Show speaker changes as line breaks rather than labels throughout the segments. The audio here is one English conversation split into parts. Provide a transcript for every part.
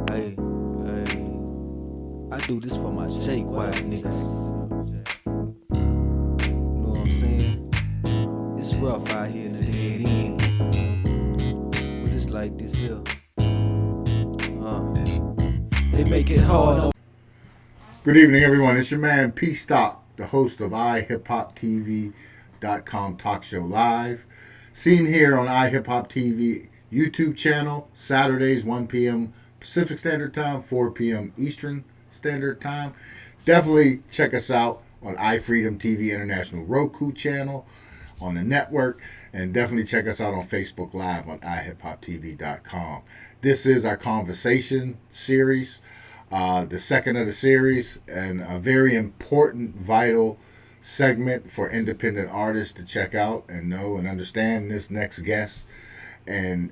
Hey, I do this for my J quiet niggas. You know what I'm saying? It's rough out here in the dead end, but it's like this here. They make it hard on.
Good evening, everyone. It's your man Pstock, the host of iHipHopTV.com talk show live. Seen here on iHipHopTV YouTube channel, Saturdays, 1 p.m. Pacific Standard Time, 4 p.m. Eastern Standard Time. Definitely check us out on iFreedom TV International Roku channel on the network, and definitely check us out on Facebook Live on iHipHopTV.com. This is our conversation series, the second of the series, and a very important, vital segment for independent artists to check out and know and understand this next guest, and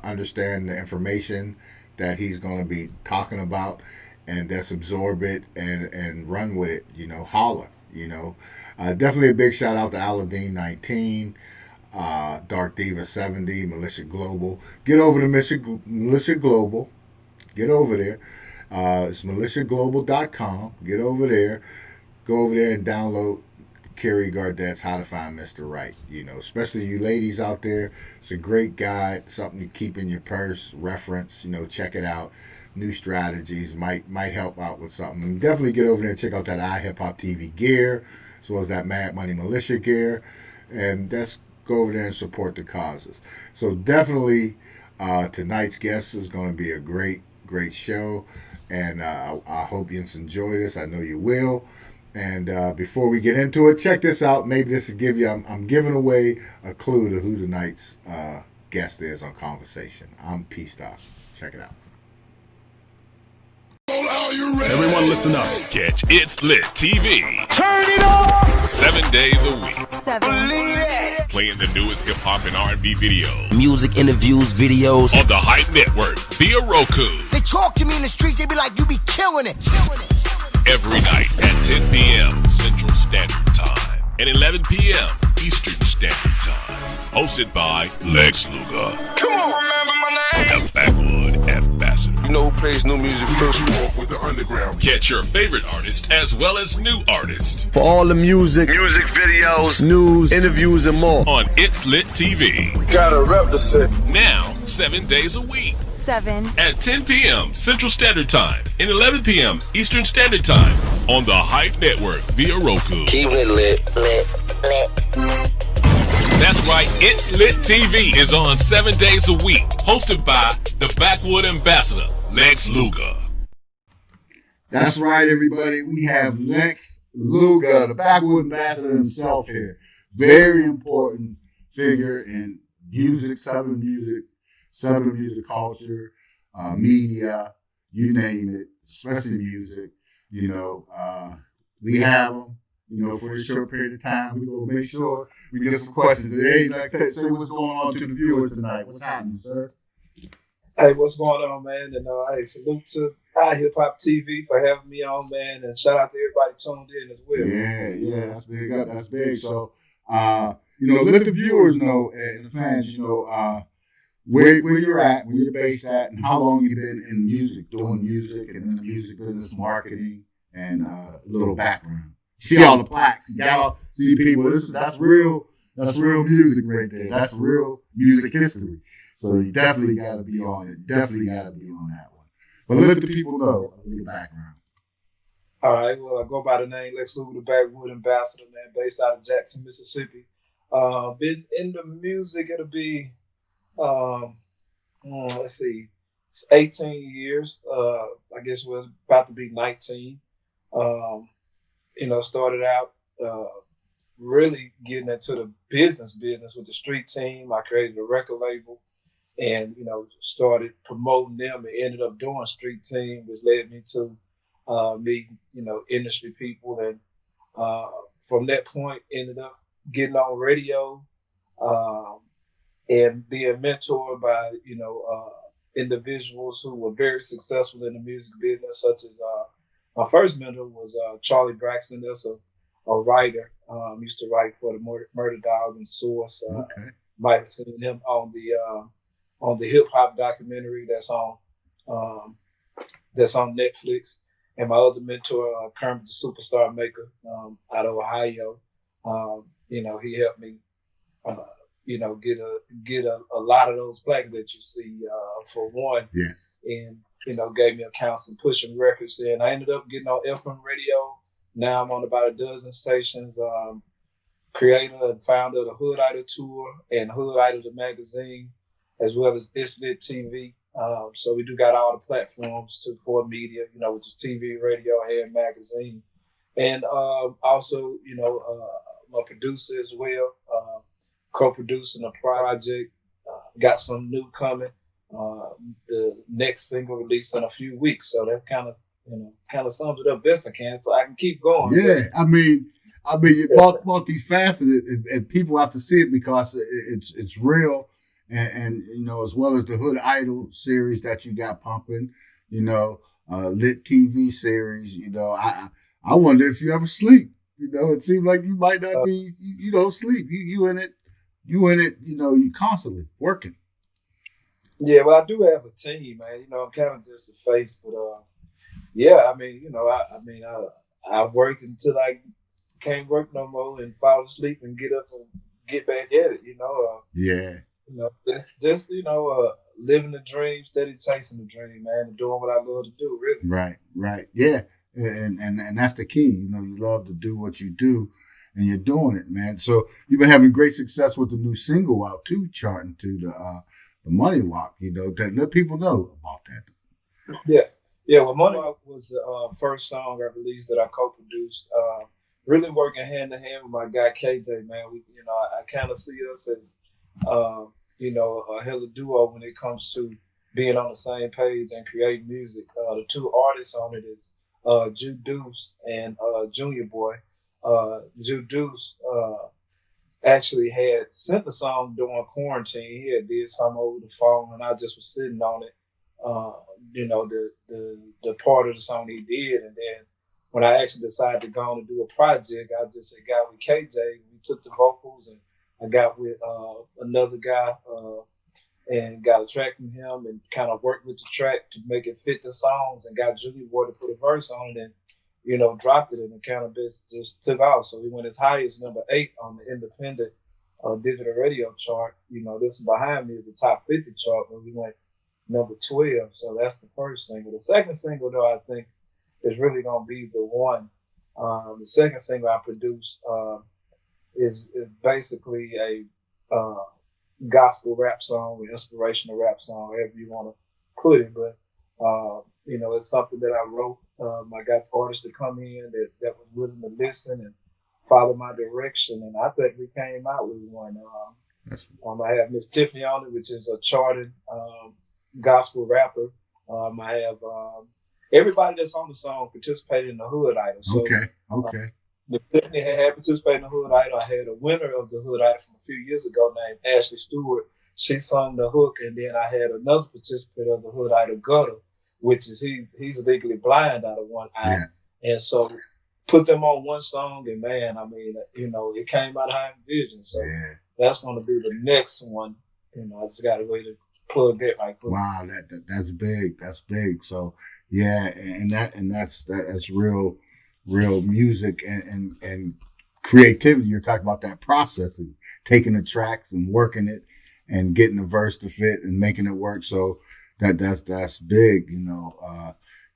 understand the information that he's going to be talking about, and just absorb it and run with it, holler. Definitely a big shout out to Aladdin 19, Dark Diva 70, Militia Global. Get over to Militia Global. Get over there. It's militiaglobal.com. Get over there. Go over there and download Kerry Gardet's How to Find Mr. Right. Especially you ladies out there. It's a great guide, something to keep in your purse, reference. Check it out. New strategies might help out with something. And definitely get over there and check out that iHipHop TV gear, as well as that Mad Money Militia gear, and just go over there and support the causes. So definitely, tonight's guest is going to be a great show, and I hope you enjoy this. I know you will. And before we get into it, check this out. Maybe this will give you. I'm giving away a clue to who tonight's guest is on Conversation. I'm Pstock. Check it out.
Everyone listen up. Catch It's Lit TV.
Turn it on!
7 days a week.
Believe it!
Playing the newest hip-hop and R&B videos.
Music, interviews, videos.
On the Hype Network via Roku.
They talk to me in the streets, they be like, you be killing it.
Every night at 10 p.m. Central Standard Time and 11 p.m. Eastern Standard Time. Hosted by Lex Luga.
Come on, remember my name?
The Backwood Ambassador.
You know who plays new music first?
With the underground. Catch your favorite artist as well as new artists.
For all the music videos, news, interviews, and more.
On It's Lit TV.
Gotta rep the set.
Now, 7 days a week.
7
at 10 p.m. Central Standard Time and 11 p.m. Eastern Standard Time on the Hype Network via Roku.
Keep it lit.
That's right, It's Lit TV is on 7 days a week, hosted by the Backwood Ambassador, Lex Luga.
That's right, everybody. We have Lex Luga, the Backwood Ambassador himself here. Very important figure in music, Southern music culture, media, you name it, especially music. We have him, for a short period of time. We're going to make sure we get some questions. Hey, Lex, say what's going on to the viewers tonight. What's happening, sir?
Hey, what's going on, man? And hey, salute to iHipHop TV for having me on, man. And shout out to everybody tuned in as well.
Yeah, that's big. That's big. So, let the viewers know and the fans, where you're at, where you're based at, and how long you've been in music, doing music and in the music business, marketing, and a little background. See all the plaques, you gotta see people. That's real music right there. That's real music history. So you definitely gotta be on it. Definitely gotta be on that one. But let the people know a little background.
All right. Well, I go by the name Lex Luga, the Backwood Ambassador, man, based out of Jackson, Mississippi. Been in the music. It'll be let's see, it's 18 years. I guess we're about to be 19. Started out really getting into the business with the street team. I created a record label and, started promoting them and ended up doing street team, which led me to meeting, industry people. And from that point, ended up getting on radio, and being mentored by, individuals who were very successful in the music business, such as my first mentor was Charlie Braxton. That's a writer. Used to write for the Murder Dog and Source. Might have seen him on the hip hop documentary that's on that's on Netflix. And my other mentor, Kermit the Superstar Maker, out of Ohio, he helped me, get a lot of those plaques that you see, for one.
Yes.
And, gave me accounts and pushing records. And I ended up getting on FM radio. Now I'm on about a dozen stations. Creator and founder of the Hood Idol Tour and Hood Idol the magazine, as well as It's Lit TV. So we do got all the platforms for media, which is TV, radio, and magazine. And also, I'm a producer as well, co-producing a project. Got some new coming. The next single released in a few weeks. So that kind of sums it up best I can. So I can keep going.
Yeah, I mean, you're multifaceted, and people have to see it because it's real. And as well as the Hood Idol series that you got pumping, Lit TV series, I wonder if you ever sleep. It seems like you might not be, you don't sleep. You in it, you constantly working.
Yeah, well, I do have a team, man. I'm kind of just a face, but yeah, I work until I can't work no more and fall asleep and get up and get back at it.
Yeah.
It's just, living the dream, steady chasing the dream, man, and doing what I love to do, really.
Right. Yeah. And that's the key. You love to do what you do and you're doing it, man. So you've been having great success with the new single out too, charting to the Money Walk, that let people know about that.
Yeah. Well, Money Walk was the first song I released that I co-produced. Really working hand in hand with my guy KJ, man. I kind of see us as a hella duo when it comes to being on the same page and creating music. The two artists on it is Juice and Junior Boy. Juice actually had sent the song during quarantine. He had did some over the phone, and I just was sitting on it. The part of the song he did, and then when I actually decided to go on and do a project, I just got with KJ. We took the vocals and I got with another guy and got a track from him and kind of worked with the track to make it fit the songs and got Junior Boy to put a verse on it and, dropped it and it kind of just took off. So we went as high as number 8 on the independent digital radio chart. This behind me is the top 50 chart, but we went number 12. So that's the first single. The second single, though, I think is really going to be the one. The second single I produced is basically a gospel rap song or inspirational rap song, however you want to put it. But, it's something that I wrote. I got the artists to come in that was willing to listen and follow my direction. And I think we came out with one. I have Miss Tiffany on it, which is a charted gospel rapper. I have everybody that's on the song participated in the Hood Idol. So,
okay.
Tiffany had participated in the Hood Idol. I had a winner of the Hood Idol from a few years ago named Ashley Stewart. She sung the hook, and then I had another participant of the Hood Idol, Gutter, which is he's legally blind out of one eye. Yeah. And so put them on one song, and man, it came out how I envisioned. So that's going to be the next one. I just got to wait to plug that right quick.
Wow, that's big. That's big. So yeah, and that's real music and creativity. You're talking about that process of taking the tracks and working it and getting the verse to fit and making it work. So that's big,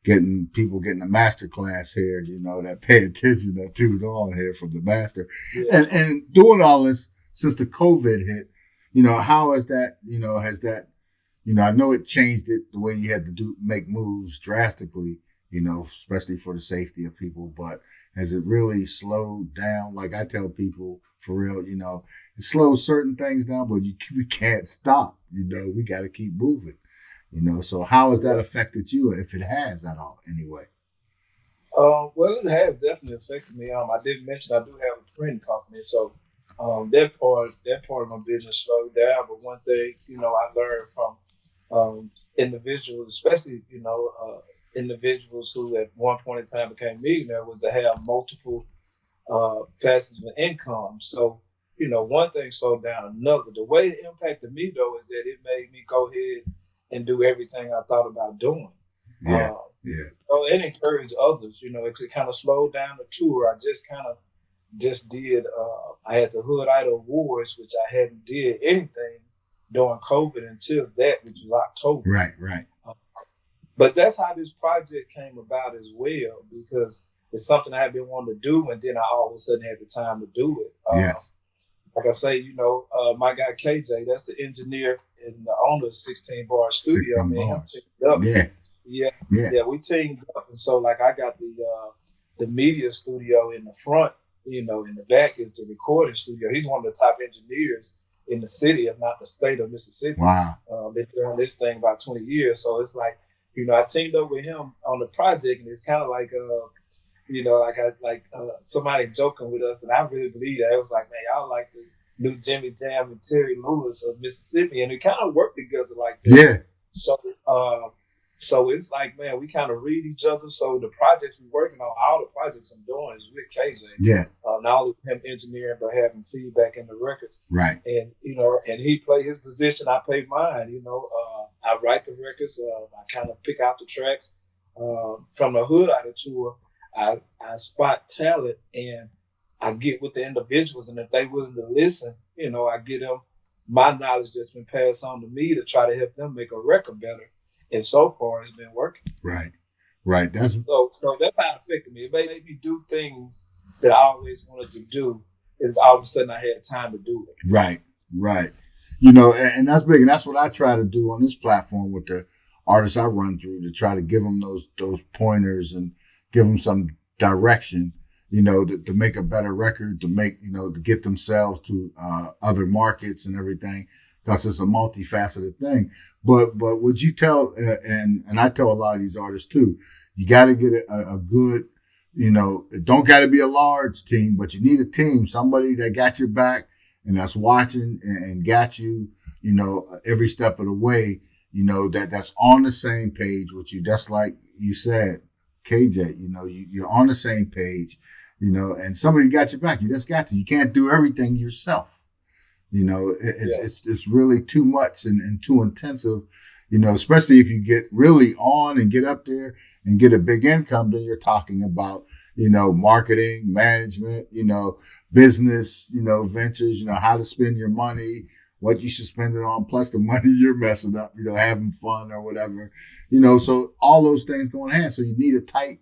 getting the master class here, that pay attention, that tune on here from the master. Yeah. And doing all this since the COVID hit, how has that, I know it changed it the way you had to make moves drastically, especially for the safety of people, but has it really slowed down? Like I tell people for real, it slows certain things down, but we can't stop, we got to keep moving. So how has that affected you, if it has at all, anyway?
Well, it has definitely affected me. I did mention I do have a printing company, so that part of my business slowed down. But one thing, I learned from individuals, especially individuals who at one point in time became millionaires, was to have multiple facets of income. So one thing slowed down another. The way it impacted me though is that it made me go ahead and do everything I thought about doing.
Yeah.
and encourage others. You know, it kind of slowed down the tour. I just did. I had the Hood Idol Awards, which I hadn't did anything during COVID until that, which was October.
Right.
But that's how this project came about as well, because it's something I had been wanting to do, and then I all of a sudden had the time to do it. Like I say, you know, my guy KJ, that's the engineer and the owner of 16 Bar Studio,
16
man.
bars.
We teamed up, and so like I got the media studio in the front, you know, in the back is the recording studio. He's one of the top engineers in the city, if not the state of Mississippi.
Wow.
Been doing this thing about 20 years, so it's like, you know, I teamed up with him on the project, and it's kind of like, you know, somebody joking with us, and I really believe that. It was like, man, y'all like the new Jimmy Jam and Terry Lewis of Mississippi, and we kind of work together like that.
Yeah.
So it's like, man, we kind of read each other. So the projects we're working on, all the projects I'm doing is with KJ.
Yeah.
Not only him engineering, but having feedback in the records.
Right.
And, you know, and he play his position, I play mine. You know, I write the records. I kind of pick out the tracks. From the Hood Idol tour, I spot talent and I get with the individuals, and if they willing to listen, you know, I get them my knowledge that's been passed on to me to try to help them make a record better. And so far, it's been working.
Right. That's
so that's how it affected me. It made me do things that I always wanted to do. And all of a sudden, I had time to do it.
Right. You know, and that's big, and that's what I try to do on this platform with the artists I run through, to try to give them those pointers and give them some direction, you know, to make a better record, to make, you know, to get themselves to other markets and everything, because it's a multifaceted thing. But would you tell, and I tell a lot of these artists too, you got to get a good, you know, it don't got to be a large team, but you need a team, somebody that got your back and that's watching and got you, you know, every step of the way, you know, that's on the same page with you. That's like you said, KJ, you know, you're on the same page, you know, and somebody got your back. You just got to. You can't do everything yourself. You know, it's really too much and too intensive, you know, especially if you get really on and get up there and get a big income, then you're talking about, you know, marketing, management, you know, business, you know, ventures, you know, how to spend your money, what you should spend it on, plus the money you're messing up, you know, having fun or whatever, you know, so all those things go in hand. So you need a tight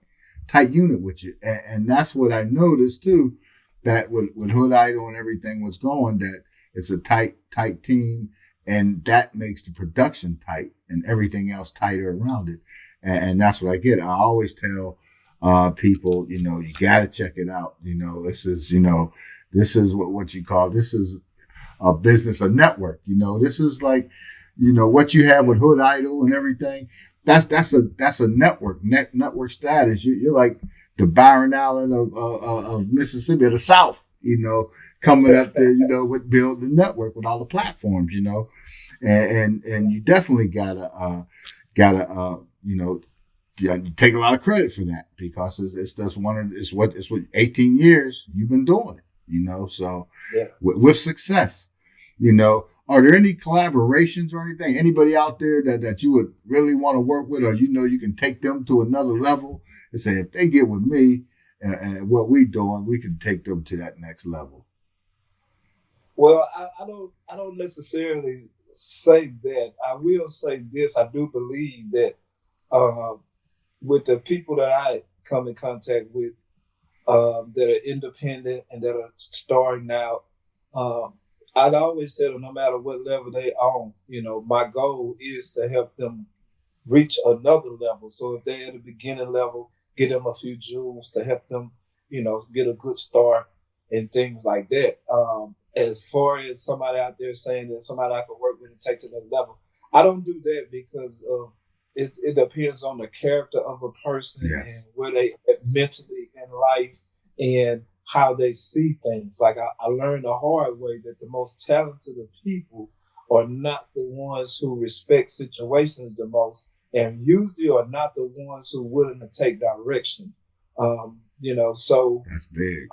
unit with you. And that's what I noticed too, that with Hood Idol and everything was going, that it's a tight team, and that makes the production tight and everything else tighter around it. And that's what I get. I always tell people, you know, you got to check it out. You know, this is what you call, this is a business, a network. You know, this is like, you know, what you have with Hood Idol and everything. That's a network status. You're like the Byron Allen of Mississippi, of the South, you know, coming up there, you know, with build the network with all the platforms, you know, and you definitely gotta you know, take a lot of credit for that, because it's what 18 years you've been doing it, you know, so with success, you know. Are there any collaborations or anything? Anybody out there that you would really want to work with, or, you know, you can take them to another level and say, if they get with me and what we doing, we can take them to that next level?
Well, I don't necessarily say that. I will say this. I do believe that with the people that I come in contact with that are independent and that are starting out, I'd always tell them, no matter what level they on, you know, my goal is to help them reach another level. So if they're at the beginning level, get them a few jewels to help them, you know, get a good start and things like that. As far as somebody out there saying that somebody I can work with and take to another level, I don't do that, because it depends on the character of a person and where they are mentally in life and how they see things. Like I learned the hard way that the most talented of people are not the ones who respect situations the most, and usually are not the ones who are willing to take direction. You know, so
that's big.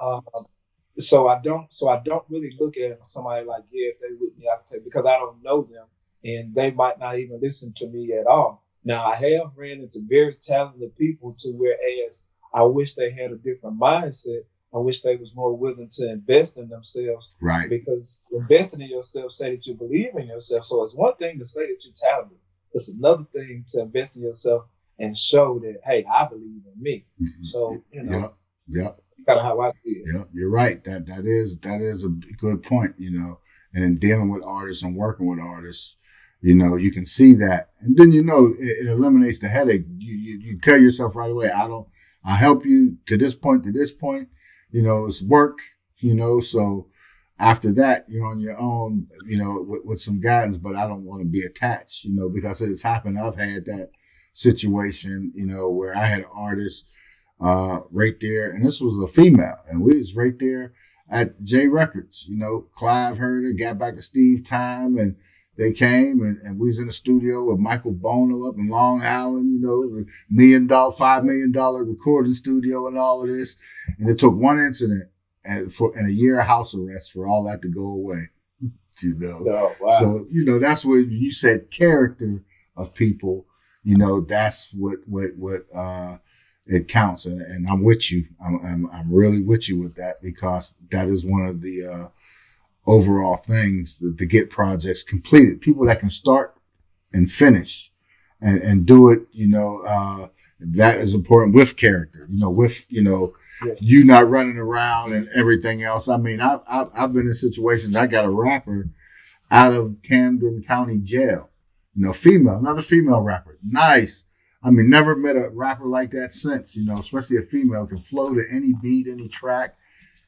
So I don't really look at somebody like, if they with me, I can take, because I don't know them and they might not even listen to me at all. Now, I have ran into very talented people to whereas I wish they had a different mindset. I wish they was more willing to invest in themselves.
Right.
Because investing in yourself say that you believe in yourself. So it's one thing to say that you're talented. It's another thing to invest in yourself and show that, hey, I believe in me. So, you know,
Yep.
kind of how I feel.
Yep, you're right. That is a good point, you know. And in dealing with artists and working with artists, you know, you can see that. And then, you know, it eliminates the headache. You tell yourself right away, I'll help you to this point, you know, it's work, you know, so after that, you're on your own, you know, with some guidance, but I don't want to be attached, you know, because it's happened. I've had that situation, you know, where I had an artist right there, and this was a female, and we was right there at J Records, you know. Clive heard her, got back to Steve Time, and they came, and we was in the studio with Michael Bono up in Long Island, you know, $5 million recording studio and all of this. And it took one incident and a year of house arrest for all that to go away, you know.
Oh, wow.
So, you know, that's what you said, character of people, you know, that's what it counts. And I'm with you. I'm really with you with that, because that is one of the overall things to get projects completed. People that can start and finish and do it, you know, that is important with character, you know, with, you know, you not running around and everything else. I mean, I've been in situations, I got a rapper out of Camden County Jail, you know, another female rapper. Nice. I mean, never met a rapper like that since, you know, especially a female can flow to any beat, any track.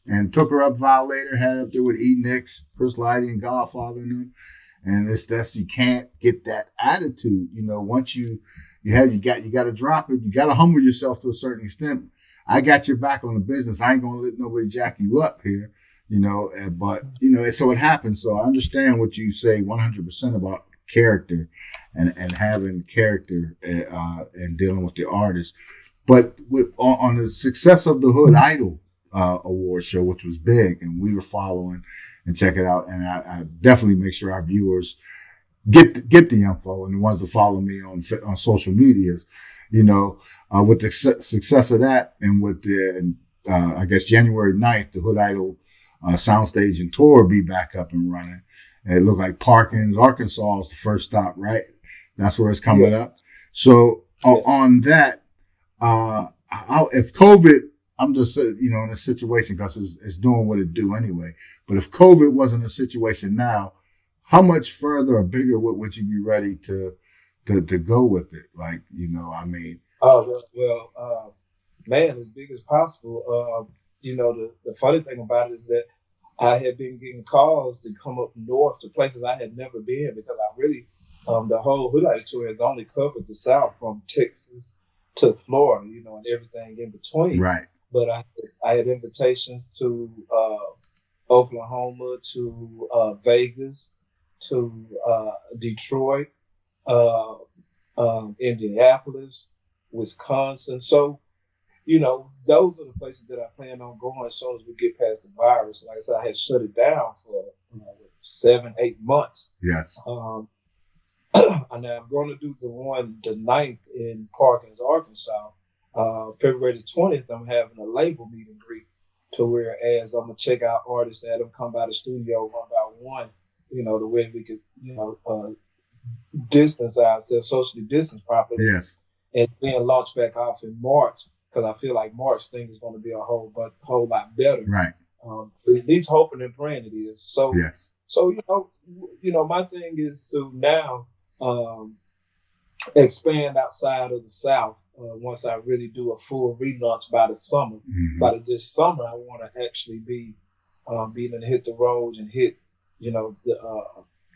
And took her up Violator, had her up there with E-Nix, Chris Lighty, and Godfather and them. And that's you can't get that attitude. You know, once you got to drop it. You got to humble yourself to a certain extent. I got your back on the business. I ain't going to let nobody jack you up here, you know, but, you know, so it happens. So I understand what you say 100% about character and having character and dealing with the artist. But on the success of the Hood Idol award show, which was big, and we were following and check it out. And I definitely make sure our viewers get the info, and the ones that follow me on social medias, you know, with the success of that, and with the, I guess January 9th, the Hood Idol soundstage and tour be back up and running. And it looked like Parkins, Arkansas is the first stop, right? That's where it's coming up. So on that, if COVID, I'm just, you know, in a situation, because it's doing what it do anyway. But if COVID wasn't a situation now, how much further or bigger would you be ready to go with it? Like, you know, I mean.
Oh, well, man, as big as possible. You know, the funny thing about it is that I had been getting calls to come up north to places I had never been, because I really, the whole Hood Idol tour has only covered the South from Texas to Florida, you know, and everything in between.
Right.
But I had invitations to Oklahoma, to Vegas, to Detroit, Indianapolis, Wisconsin. So, you know, those are the places that I plan on going as soon as we get past the virus. Like I said, I had shut it down for 7-8 months.
Yes.
And I'm going to do the 9th in Parkins, Arkansas. February the 20th, I'm having a label meet and greet, to whereas I'm going to check out artists that have come by the studio one by one, you know, the way we could, you know, distance ourselves, socially distance properly.
Yes.
And then launch back off in March, because I feel like March thing is going to be a whole lot better.
Right.
At least hoping and praying it is. So,
yes.
So, you know, my thing is to now expand outside of the South once I really do a full relaunch by the summer.
Mm-hmm.
By this summer, I want to actually be able to hit the road and hit, you know, the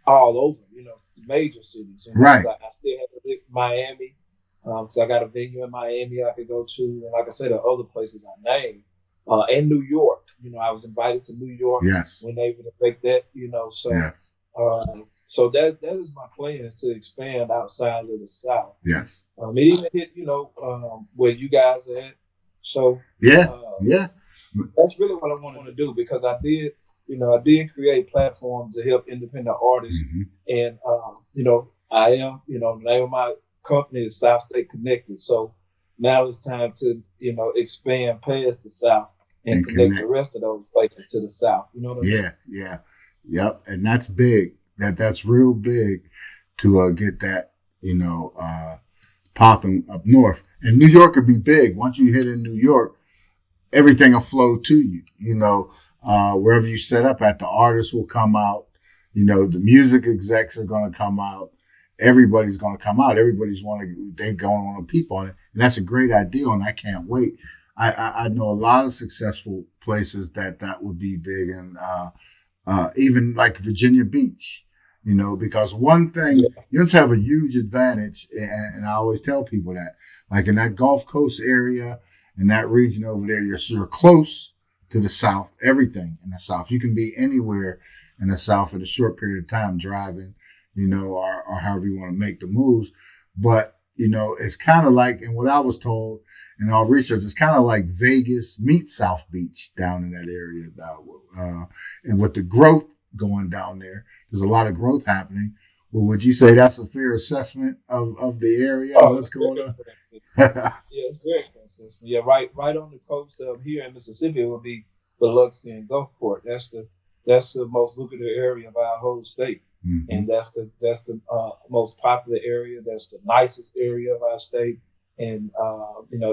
all over, you know, the major cities. You know?
Right.
I still have to hit Miami, because I got a venue in Miami I could go to, and like I said, the other places I named, and New York. You know, I was invited to New York.
Yes.
When they would make that, you know, so.
Yes.
So that is my plan, is to expand outside of the South.
Yes.
Even hit, you know, where you guys are at. So
yeah,
that's really what I wanted to do, because I did create platforms to help independent artists, mm-hmm. And you know, I am, you know, the name of my company is South State Connected. So now it's time to, expand past the South and connect the rest of those places to the South. You know what I mean?
Yeah. Yep. And that's big. That's real big to get that, popping up north. And New York would be big. Once you hit in New York, everything will flow to you. Wherever you set up at, the artists will come out. The music execs are going to come out. Everybody's going to come out. They're going to want to peep on it. And that's a great idea, and I can't wait. I know a lot of successful places that would be big, and even like Virginia Beach, because one thing, you just have a huge advantage, and I always tell people that, like in that Gulf Coast area, in that region over there, you're close to the South, everything in the South. You can be anywhere in the South in a short period of time driving, or however you want to make the moves. But, it's kind of like, and what I was told in our research, it's kind of like Vegas meets South Beach down in that area. And with the growth going down there's a lot of growth happening. Well, would you say that's a fair assessment of the area? What's going on?
Yeah, it's very consistent. Yeah, right on the coast of here in Mississippi would be Biloxi and Gulfport. That's the most lucrative area of our whole state. Mm-hmm. And that's the most popular area. That's the nicest area of our state. And,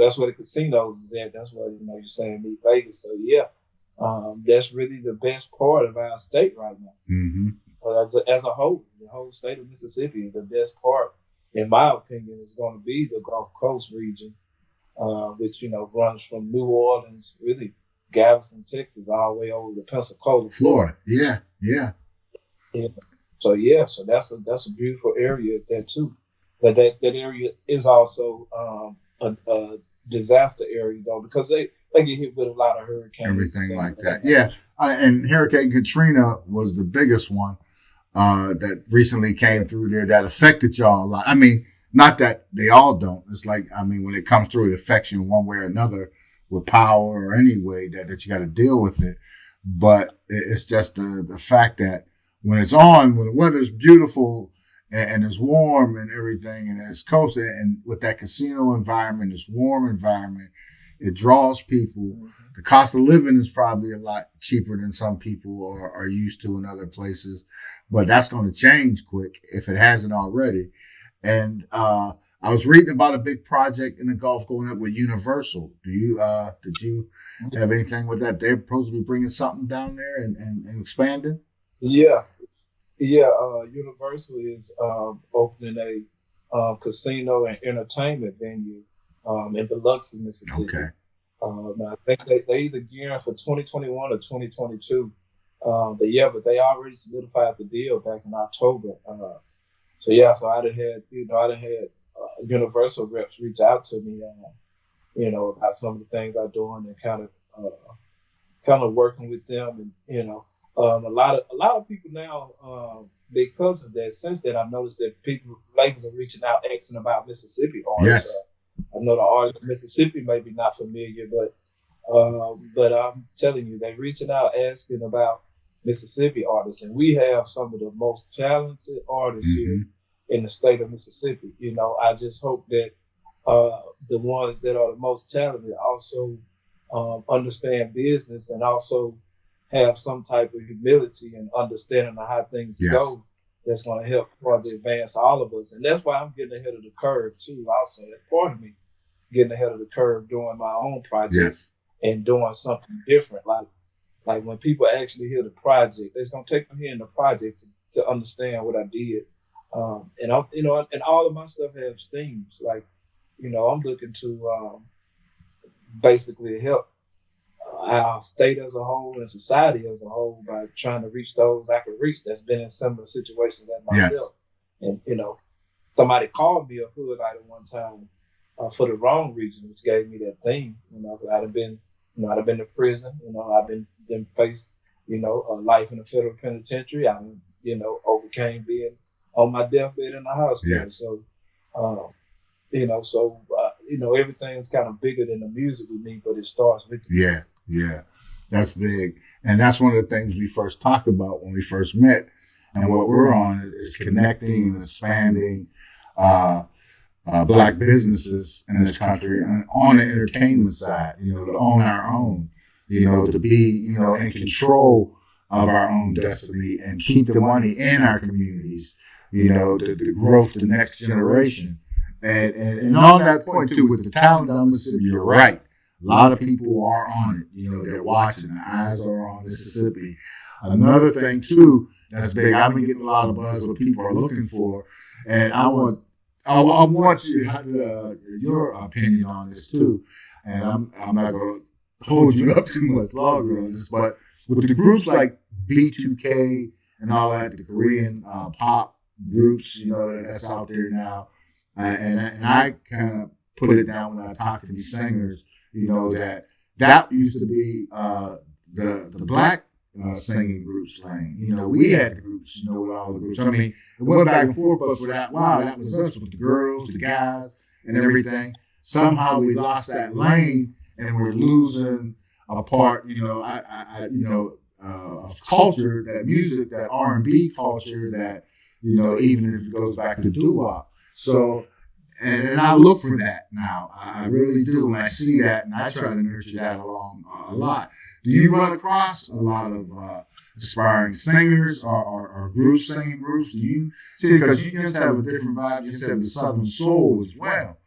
that's where the casinos is at. That's where, you're saying meet Vegas. So, yeah, that's really the best part of our state right now. Mm-hmm. As a whole, the whole state of Mississippi, the best part, in my opinion, is going to be the Gulf Coast region, which, runs from New Orleans, really Galveston, Texas, all the way over to Pensacola, Florida.
Yeah.
So that's a beautiful area there too. But that area is also a disaster area though, because they get hit with a lot of hurricanes.
Everything like that. Yeah. And Hurricane Katrina was the biggest one that recently came through there that affected y'all a lot. I mean, not that they all don't. It's like, when it comes through, it affects you in one way or another with power or any way that you got to deal with it. But it's just the fact that when it's on, when the weather's beautiful and it's warm and everything, and it's coast, and with that casino environment, this warm environment, it draws people. Mm-hmm. The cost of living is probably a lot cheaper than some people are used to in other places, but that's going to change quick if it hasn't already. And I was reading about a big project in the Gulf going up with Universal. Did you have anything with that? They're supposed to be bringing something down there and expanding?
Yeah. Universal is opening a casino and entertainment venue in Biloxi, Mississippi. Okay. I think they either gearing for 2021 or 2022. But they already solidified the deal back in October. So I'd have had Universal reps reach out to me, about some of the things I'm doing and kind of working with them, and a lot of people now, because of that, since then, I've noticed that labels are reaching out asking about Mississippi artists.
Yes.
I know the artists in Mississippi may be not familiar, but I'm telling you, they're reaching out asking about Mississippi artists, and we have some of the most talented artists here in the state of Mississippi. I just hope that the ones that are the most talented also understand business and also have some type of humility and understanding of how things go. That's going to help further advance all of us. And that's why I'm getting ahead of the curve too. Also, that's part of me getting ahead of the curve doing my own project and doing something different. Like when people actually hear the project, it's going to take them hearing the project to understand what I did. And all of my stuff has themes. Like, I'm looking to basically help our state as a whole and society as a whole by trying to reach those I can reach that's been in similar situations as myself. And, somebody called me a hoodite at one time for the wrong reason, which gave me that theme. I'd have been to prison. I've been faced, a life in a federal penitentiary. I, overcame being on my deathbed in the hospital. Yeah. So, everything's kind of bigger than the music with me, but it starts with me.
Yeah, that's big. And that's one of the things we first talked about when we first met. And what we're on is connecting and expanding black businesses in this country and on the entertainment side, to own our own, to be, in control of our own destiny and keep the money in our communities, the growth, the next generation. And on that point too, with the talent of Mississippi, you're right. A lot of people are on it. They're watching. Their eyes are on Mississippi. Another thing too that's big. I've been getting a lot of buzz what people are looking for, and I want you to have your opinion on this too. And I'm not going to hold you up too much longer on this, but with the groups like B2K and all that, the Korean pop groups, that's out there now, and I kind of put it down when I talk to these singers, that used to be the black singing groups lane. We had the groups, with all the groups. I mean, it went back and forth, but for that, that was us with the girls, the guys, and everything. Somehow we lost that lane, and we're losing a part, of culture, that music, that R&B culture, that, even if it goes back to doo-wop. So, and I look for that now. I really do, and I see that, and I try to nurture that along a lot. Do you run across a lot of aspiring singers or groups, singing groups? Do you see, because you just have a different vibe, you just have the Southern soul as well.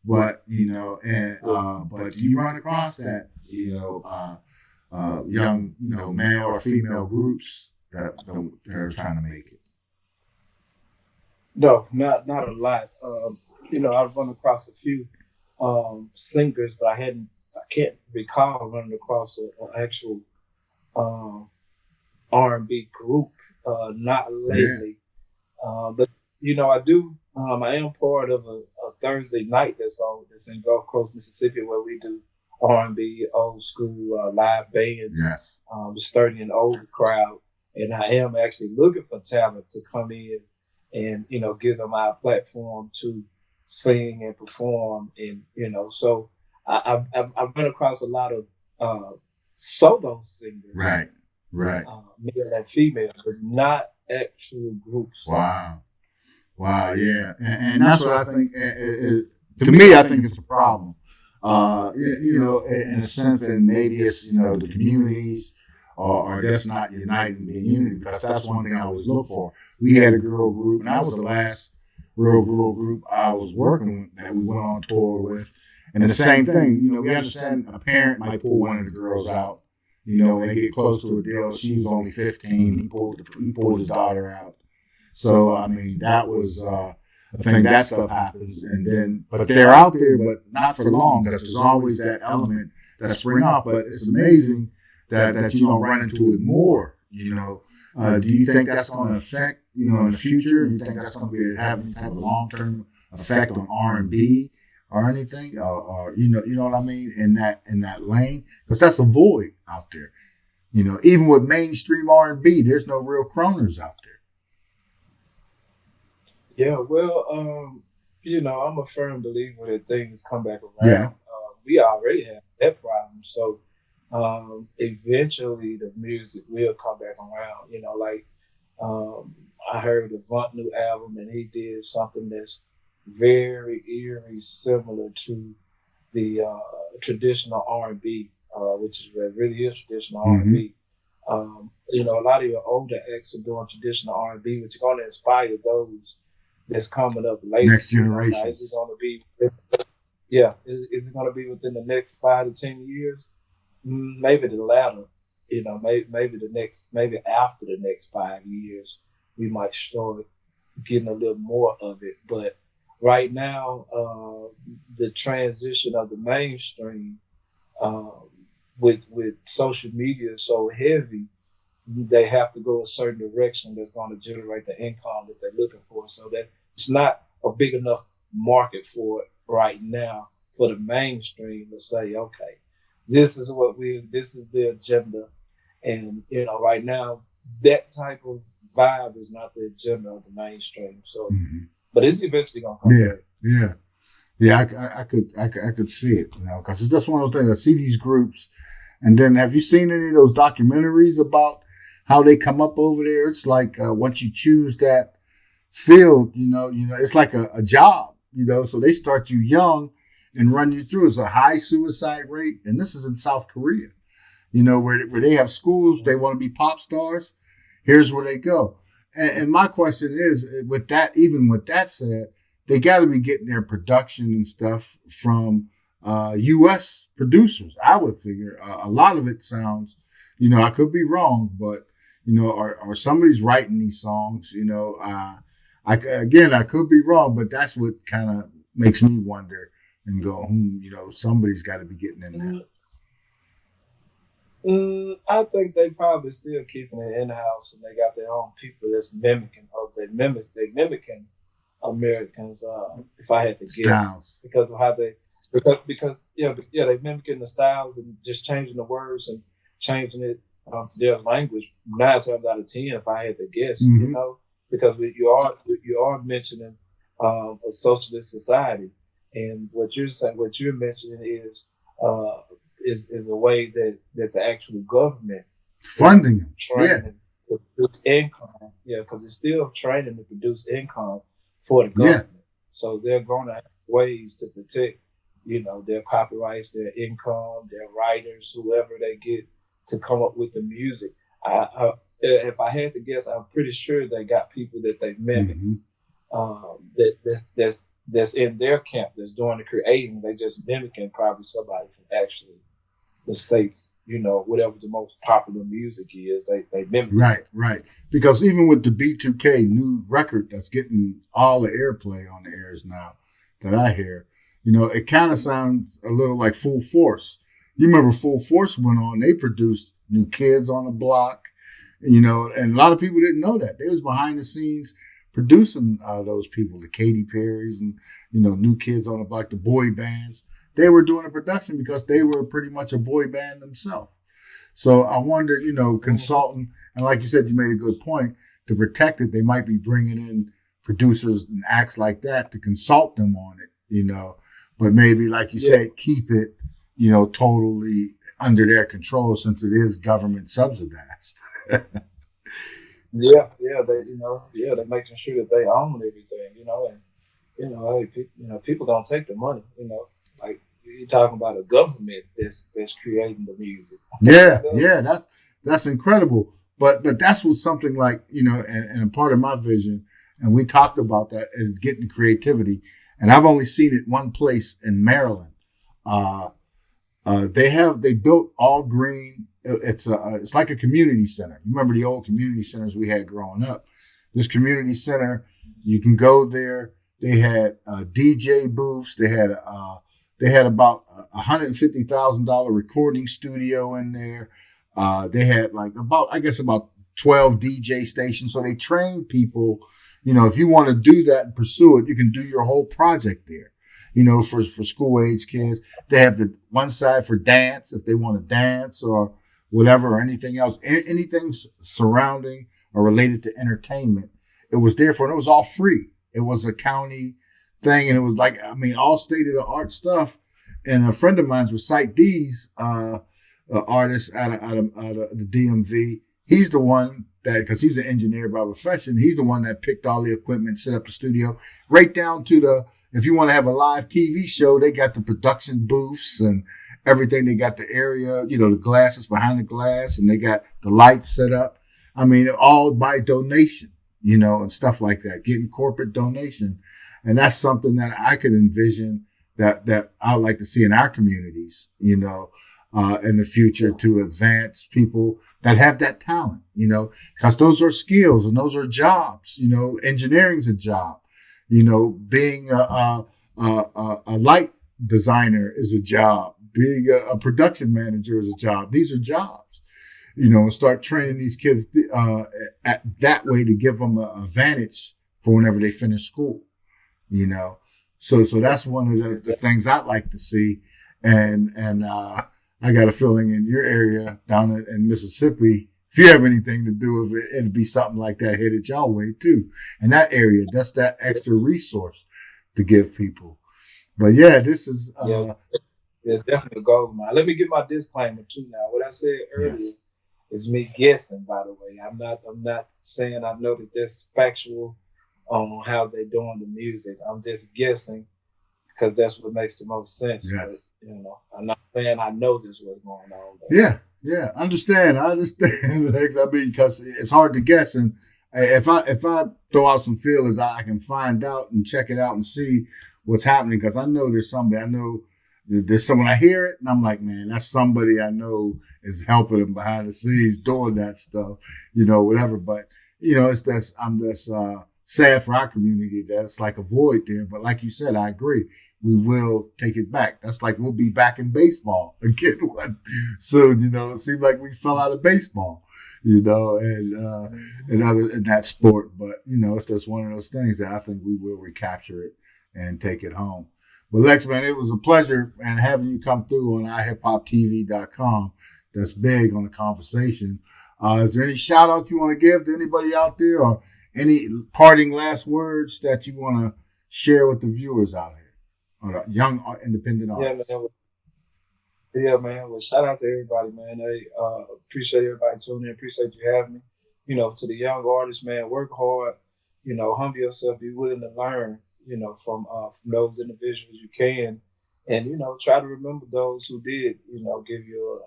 But, but do you run across that, young, male or female groups that are trying to make it?
No, not a lot. I've run across a few singers, but I can't recall running across an actual R&B group. Not lately. Yeah. But I do. I am part of a Thursday night that's in Gulf Coast, Mississippi, where we do R&B, old school live bands, sturdy and older crowd. And I am actually looking for talent to come in and give them our platform to sing and perform. And so I've run across a lot of solo singers, right, male and female, but not actual groups.
Wow, yeah, and that's what I think. To me, I think it's a problem. In a sense that maybe it's the communities are just not united and being unity, because that's one thing I always look for. We had a girl group, and that was the last real girl group I was working with that we went on tour with. And the same thing, we understand a parent might pull one of the girls out, when they get close to a deal. She was only 15. He pulled his daughter out. So, I mean, that was a thing. That stuff happens. But they're out there, but not for long, because there's always that element that spring off. But it's amazing that you don't run into it more, Do you think that's going to affect, in the future? Do you think that's going to have any type of long-term effect on R&B or anything? Or you know what I mean? In that lane? Because that's a void out there. Even with mainstream R&B, there's no real kroners out there.
Yeah, well, I'm a firm believer that things come back around. Yeah. We already have that problem. So eventually the music will come back around. I heard Avant new album, and he did something that's very eerie similar to the traditional R&B, which is really is traditional R&B. A lot of your older acts are doing traditional R&B, which is going to inspire those that's coming up later.
Next generation.
Is it going to be? Is it going to be within the next 5 to 10 years? Maybe the latter. Maybe after the next 5 years, we might start getting a little more of it. But right now, the transition of the mainstream with social media is so heavy, they have to go a certain direction that's going to generate the income that they're looking for. So that it's not a big enough market for it right now for the mainstream to say, okay, this is the agenda. And, right now, that type of vibe is not the agenda of the mainstream. So, but it's eventually going to come back.
Yeah. I could see it, because it's just one of those things. I see these groups, and then have you seen any of those documentaries about how they come up over there? It's like once you choose that field, it's like a job. so they start you young and run you through. It's a high suicide rate. And this is in South Korea, where they have schools, they want to be pop stars. Here's where they go. And my question is, even with that said, they got to be getting their production and stuff from U.S. producers. I would figure a lot of it sounds, I could be wrong, but, or somebody's writing these songs, I could be wrong, but that's what kind of makes me wonder and go, somebody's got to be getting in there.
I think they probably still keeping it in house, and they got their own people that's mimicking. They mimicking Americans. If I had to guess,
Styles.
because of how they, because they mimicking the styles and just changing the words and changing it to their language. 9 times out of 10, if I had to guess, because you are mentioning a socialist society, and what you're mentioning is a way that the actual government
funding them,
training to produce income, because it's still training to produce income for the government. So they're going to have ways to protect, their copyrights, their income, their writers, whoever they get to come up with the music. If I had to guess, I'm pretty sure they got people that they mimic, that's in their camp, that's doing the creating. They just mimicking probably somebody from actually the States, whatever the most popular music is, they mimic.
Right. Because even with the B2K new record that's getting all the airplay on the airs now that I hear, it kind of sounds a little like Full Force. You remember Full Force went on, they produced New Kids on the Block, and a lot of people didn't know that. They was behind the scenes producing those people, the Katy Perrys and, New Kids on the Block, the boy bands. They were doing a production because they were pretty much a boy band themselves. So I wonder, consulting, and like you said, you made a good point, to protect it, they might be bringing in producers and acts like that to consult them on it, but maybe, like you said, keep it, totally under their control since it is government subsidized.
They're making sure that they own everything, and people don't take the money, like you're talking about a government that's creating the music.
That's incredible. But that's what something like, and a part of my vision, and we talked about that, is getting creativity. And I've only seen it one place in Maryland. They built all green. It's like a community center. You remember the old community centers we had growing up? This community center, you can go there. They had DJ booths. They had about $150,000 recording studio in there. They had about 12 DJ stations. So they train people. If you want to do that and pursue it, you can do your whole project there. For school age kids, they have the one side for dance if they want to dance or whatever, or anything else, anything surrounding or related to entertainment. It was there for, and it was all free. It was a county thing, and it was all state of the art stuff. And a friend of mine's was Site D's artist out of the DMV. He's the one that, because he's an engineer by profession, he's the one that picked all the equipment, set up the studio, right down to if you want to have a live TV show, they got the production booths and everything. They got the area, the glasses behind the glass, and they got the lights set up. All by donation, and stuff like that, getting corporate donation. And that's something that I could envision that I'd like to see in our communities, in the future, to advance people that have that talent, because those are skills and those are jobs. Engineering's a job. Being a light designer is a job. Being a production manager is a job. These are jobs. And start training these kids at that way to give them an advantage for whenever they finish school. So that's one of the things I'd like to see. And I got a feeling in your area down in Mississippi, if you have anything to do with it, it'd be something like that headed y'all way too. And that area, that's that extra resource to give people. But this is
it's definitely a goal of mine. Let me give my disclaimer too now. What I said earlier is me guessing, by the way. I'm not saying I know that that's factual on how they're doing the music. I'm just guessing because that's what makes the most sense.
Yes.
But, you know, I'm not saying I know this what's going on. But.
Yeah. I understand, Lex. I mean, because it's hard to guess, and if I throw out some feelers, I can find out and check it out and see what's happening. Because I know there's somebody. I know there's someone. I hear it, and I'm like, man, that's somebody I know is helping them behind the scenes doing that stuff, you know, whatever. But you know, I'm just sad for our community that it's like a void there. But like you said, I agree. We will take it back. That's like we'll be back in baseball again soon. You know, it seemed like we fell out of baseball, you know, and in that sport. But you know, it's just one of those things that I think we will recapture it and take it home. But Lex, man, it was a pleasure and having you come through on iHipHopTV.com. That's big on the conversation. Is there any shout outs you want to give to anybody out there, or any parting last words that you want to share with the viewers out here? Or the young independent artists.
Yeah, man. Well, shout out to everybody, man. Hey, appreciate everybody tuning in. Appreciate you having me. You know, to the young artists, man, work hard. You know, humble yourself. Be willing to learn. You know, from those individuals you can, and you know, try to remember those who did. You know, give you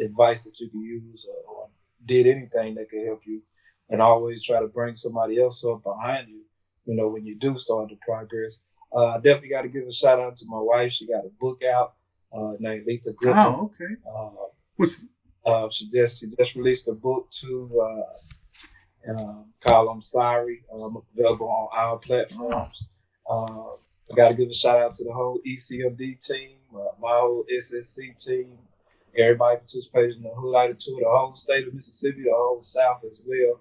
advice that you can use, or did anything that could help you, and always try to bring somebody else up behind you. You know, when you do start to progress. Definitely got to give a shout out to my wife. She got a book out named Lethal Good.
Oh, okay.
She just released a book too called I'm Sorry. Available on our platforms. I got to give a shout out to the whole ECMD team, my whole SSC team, everybody participating in the Hood Idol Tour, the whole state of Mississippi, the whole South as well.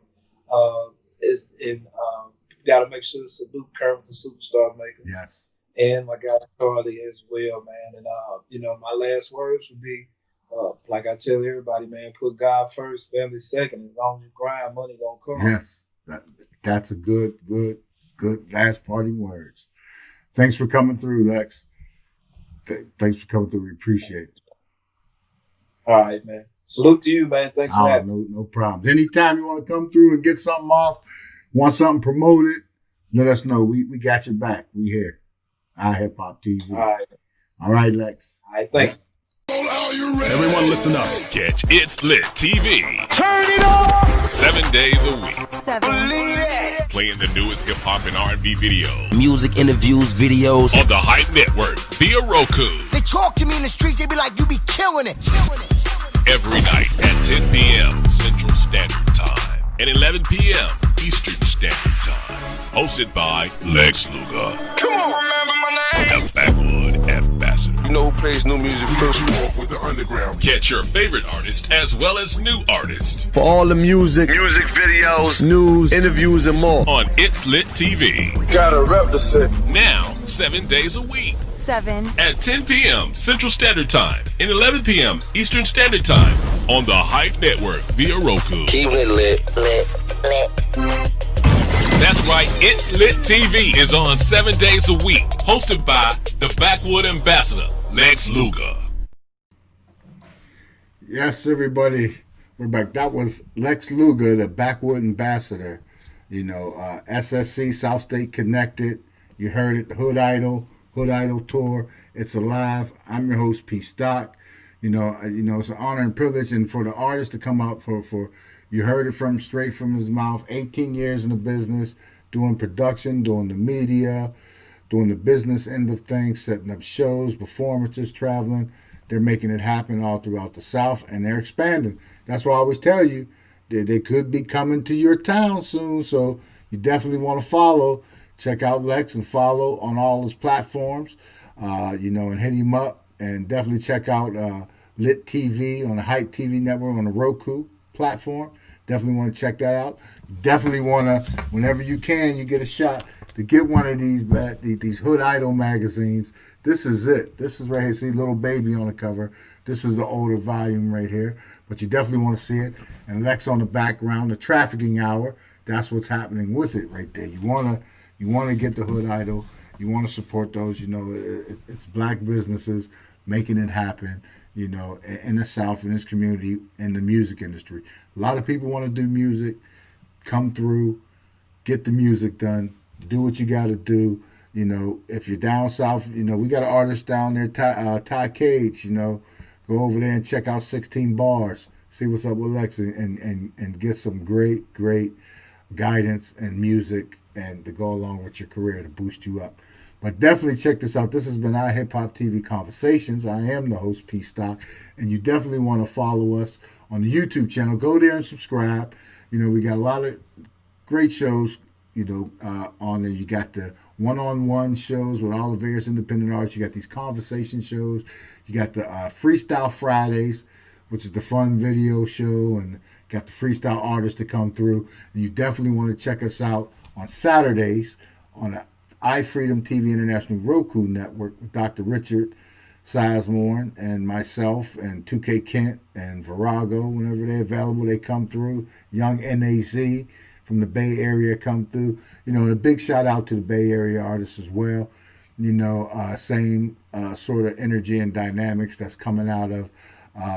Got to make sure to salute Kermit the Superstar Maker.
Yes.
And my guy Charlie as well, man. And you know, my last words would be, like I tell everybody, man, put God first, family second. As long as you grind, money gonna come.
Yes, that's a good last parting words. Thanks for coming through, Lex. Thanks for coming through. We appreciate it.
All right, man. Salute to you, man. Thanks for having me.
No problem. Anytime you want to come through and get something off, want something promoted, let us know. We got your back. We here. iHipHopTV. All right, Lex.
All right, thank you.
Everyone listen up. Catch It's Lit TV.
Turn it on.
7 days a week.
Believe it.
Playing the newest hip hop and R&B videos
Music, interviews, videos.
on the Hype Network via Roku.
They talk to me in the streets. They be like, "You be killing it."
Every night at 10 p.m. Central Standard Time and 11 p.m. Eastern Standard Time. Hosted by Lex Luga.
Come on, remember my name.
The Backwood Ambassador.
You know who plays new music first?
With the underground. Catch your favorite artist as well as new artists
For all the music videos, news, interviews, and more.
on It's Lit TV.
Gotta rep the city.
Now, 7 days a week.
7
At 10 p.m. Central Standard Time and 11 p.m. Eastern Standard Time on the Hype Network via Roku.
Keep it lit.
That's right, It's Lit TV is on 7 days a week, hosted by the Backwood Ambassador, Lex Luga.
Yes, everybody, we're back. That was Lex Luga, the Backwood Ambassador. You know, SSC, South State Connected. You heard it, the Hood Idol Tour. It's alive. I'm your host, Pstock. You know, it's an honor and privilege, and for the artist to come out for you heard it straight from his mouth. 18 years in the business, doing production, doing the media, doing the business end of things, setting up shows, performances, traveling. They're making it happen all throughout the South, and they're expanding. That's why I always tell you they could be coming to your town soon. So you definitely want to follow. Check out Lex and follow on all his platforms, and hit him up. And definitely check out Lit TV on the Hype TV network on the Roku platform. Definitely want to check that out. Definitely want to, whenever you can, you get a shot to get one of these Hood Idol magazines. This is it. This is right here. See, little baby on the cover. This is the older volume right here. But you definitely want to see it. And Lex on the background, the Trafficking Hour. That's what's happening with it right there. You want to get the Hood Idol. You want to support those. It's black businesses making it happen, in the South, in this community, in the music industry. A lot of people want to do music. Come through, get the music done, do what you got to do. You know, if you're down south, you know, we got an artist down there, Ty Cage, you know. Go over there and check out 16 Bars. See what's up with Lex and get some great guidance and music and to go along with your career to boost you up. But definitely check this out. This has been iHipHopTV Conversations. I am the host, Pstock, and you definitely want to follow us on the YouTube channel. Go there and subscribe. You know, we got a lot of great shows, you know, on there. You got the one-on-one shows with all the various independent artists. You got these conversation shows. You got the Freestyle Fridays, which is the fun video show, and got the freestyle artists to come through. And you definitely want to check us out on Saturdays on the iFreedomTV International Roku Network with Dr. Richard Sizemore and myself and 2K Kent and Virago. Whenever they're available, they come through. Young NAZ from the Bay Area come through. You know, and a big shout out to the Bay Area artists as well. You know, same sort of energy and dynamics that's coming out of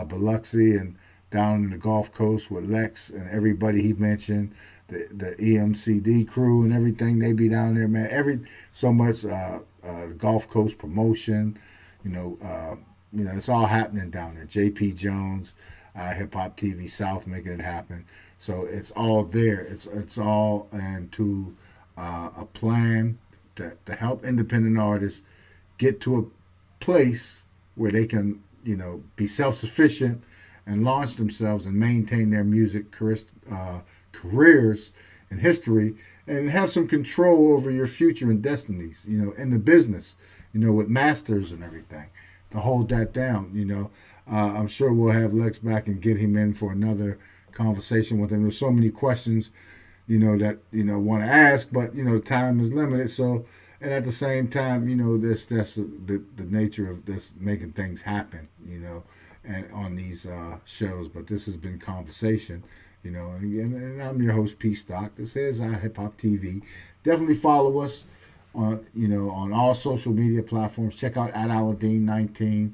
Biloxi and down in the Gulf Coast with Lex and everybody he mentioned, the EMCD crew and everything. They be down there, man. So much the Gulf Coast promotion. You know, it's all happening down there. JP Jones, iHipHopTV South making it happen. So it's all there. It's all into a plan to help independent artists get to a place where they can, you know, be self-sufficient and launch themselves and maintain their music careers and history and have some control over your future and destinies, you know, in the business, you know, with masters and everything to hold that down, you know. I'm sure we'll have Lex back and get him in for another conversation with him. There's so many questions, you know, that, you know, want to ask, but, you know, time is limited. So, and at the same time, you know, that's the nature of this, making things happen, you know, and on these shows. But this has been conversation, you know, and again, and I'm your host, Pstock. This is iHipHopTV. Definitely follow us on, you know, on all social media platforms. Check out @Aladdin19,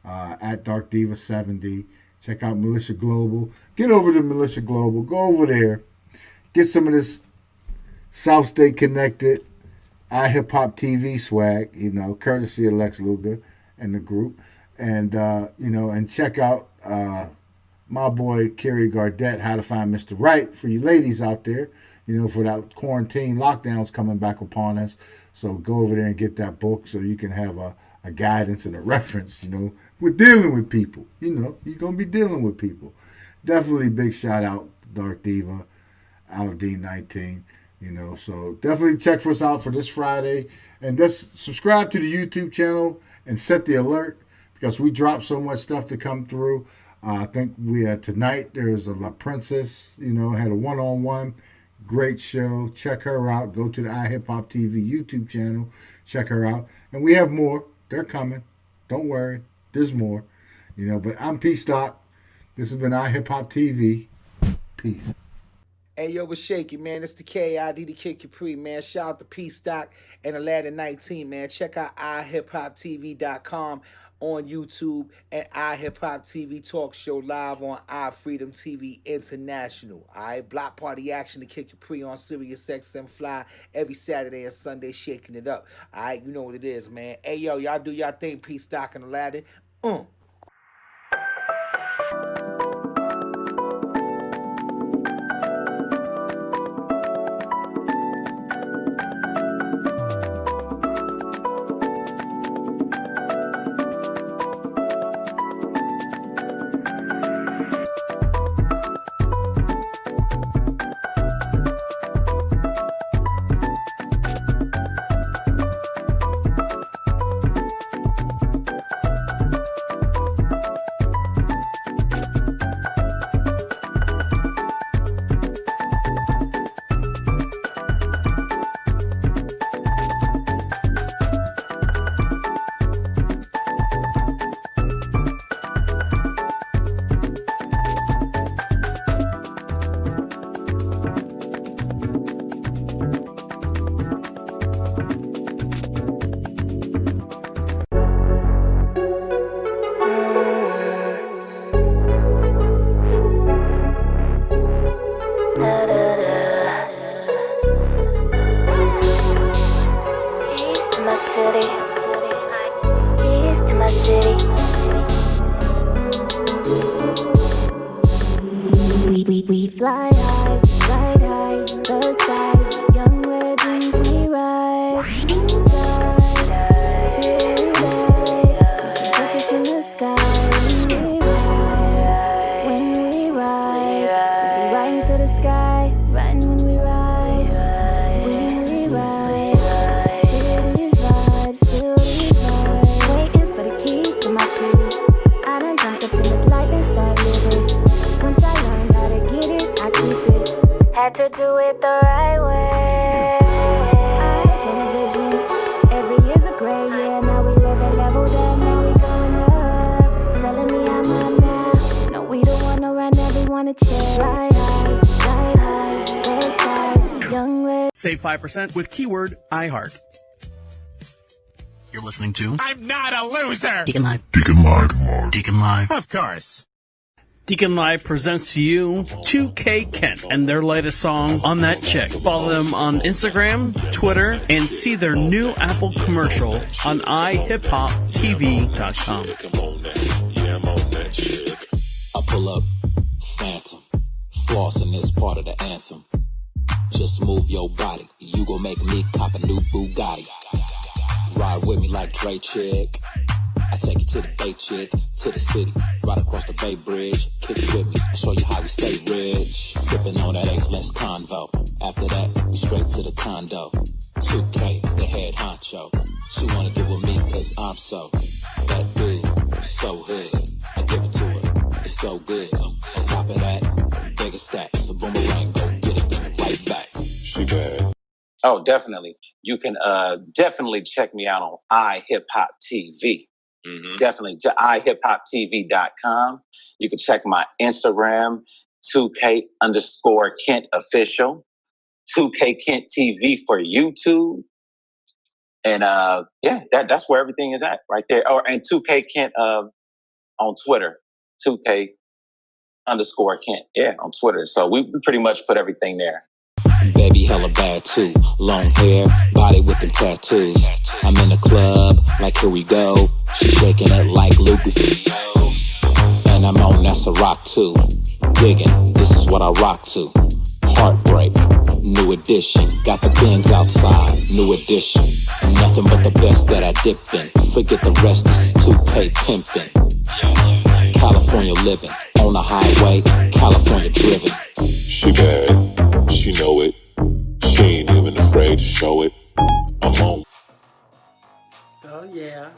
@DarkDiva70. Check out Militia Global. Get over to Militia Global. Go over there. Get some of this South State Connected iHipHopTV swag, you know, courtesy of Lex Luga and the group. And, you know, and check out my boy Kerry Gardette, How to Find Mr. Right, for you ladies out there, you know, for that quarantine lockdowns coming back upon us. So go over there and get that book so you can have a guidance and a reference, you know. We're dealing with people, you know. You're going to be dealing with people. Definitely big shout out, Dark Diva, Aladdin19, you know. So definitely check for us out for this Friday. And just subscribe to the YouTube channel and set the alert because we drop so much stuff to come through. I think we tonight there's a La Princess, you know, had a one-on-one. Great show. Check her out. Go to the iHipHopTV YouTube channel. Check her out. And we have more. They're coming. Don't worry. There's more. You know, but I'm Pstock. This has been iHipHopTV. Peace.
Hey, yo, what's shaking, man? It's the KID, the Kid Capri, man. Shout out to Pstock and Aladdin19, man. Check out iHipHopTV.com on YouTube and iHipHopTV Talk Show live on iFreedom TV International. All right, Block Party Action, the Kid Capri on Sirius XM Fly every Saturday and Sunday, shaking it up. All right, you know what it is, man. Hey, yo, y'all do y'all thing, Pstock and Aladdin.
to do it the right way. Eyes on the vision. Every year's a great year. Now we live at level up. Now we going up. Telling me I'm up now. No, we don't want no run now. We wanna chill. Fly high, west side, young lady.
Save 5% with keyword iHeart. You're listening to
I'm not a loser!
Deacon Live.
Deacon Live.
Deacon Live.
Of course.
Deacon Live presents to you 2K Kent and their latest song, On That Chick. Follow them on Instagram, Twitter, and see their new Apple commercial on iHipHopTV.com.
I pull up, phantom, flossing is part of the anthem. Just move your body, you gon' make me cop a new Bugatti. Ride with me like Dre Chick. I take you to the Bay Chick, to the city, right across the Bay Bridge. Kick it with me, I show you how we stay rich. Sipping on that excellence convo. After that, we straight to the condo. 2K, the head honcho. She wanna get with me cause I'm so that dude, so hood. I give it to her, it's so good. On top of that, bigger stacks, a boomerang, go get it, bring it right back. She bad.
Oh, definitely. You can definitely check me out on iHipHopTV. Definitely to iHipHopTV.com. You can check my Instagram, 2K_Kent official, 2K Kent TV for YouTube. And yeah, that's where everything is at right there. And 2K Kent on Twitter, 2K_Kent. Yeah, on Twitter. So we pretty much put everything there.
Baby hella bad too. Long hair, body with them tattoos. I'm in the club, like here we go. She shaking it like Luga. And I'm on, that's a rock too. Digging, this is what I rock to. Heartbreak, new edition. Got the Benz outside, new edition. Nothing but the best that I dip in. Forget the rest, this is 2K pimping. California living, on the highway, California driven.
She bad, she know it. She ain't even afraid to show it. I'm on.
Oh yeah.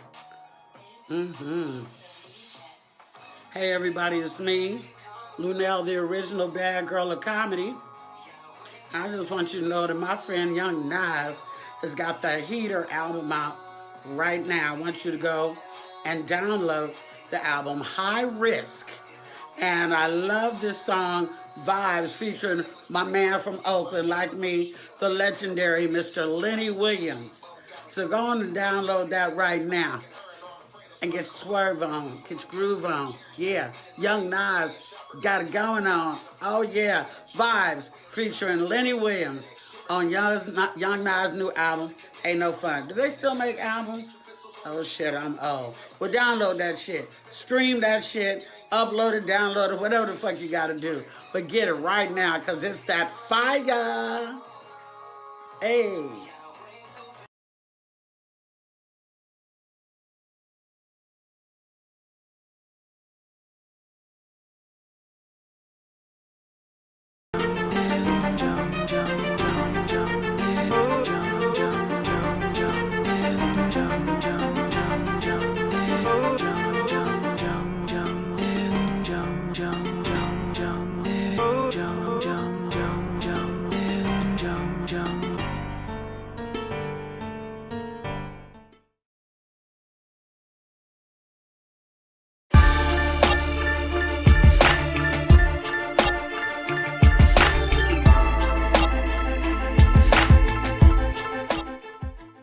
Hey everybody, it's me, Lunell, the original bad girl of comedy. I just want you to know that my friend Young Nas has got the Heater album out right now. I want you to go and download the album High Risk. And I love this song, Vibes, featuring my man from Oakland, like me, the legendary Mr. Lenny Williams. So go on and download that right now and get swerve on, get groove on. Yeah, Young Nas got it going on. Oh yeah, Vibes, featuring Lenny Williams on Young Nas' new album, Ain't No Fun. Do they still make albums? Oh shit, I'm old. Well, download that shit. Stream that shit. Upload it, download it, whatever the fuck you gotta do. But get it right now, because it's that fire. Hey.
Jump.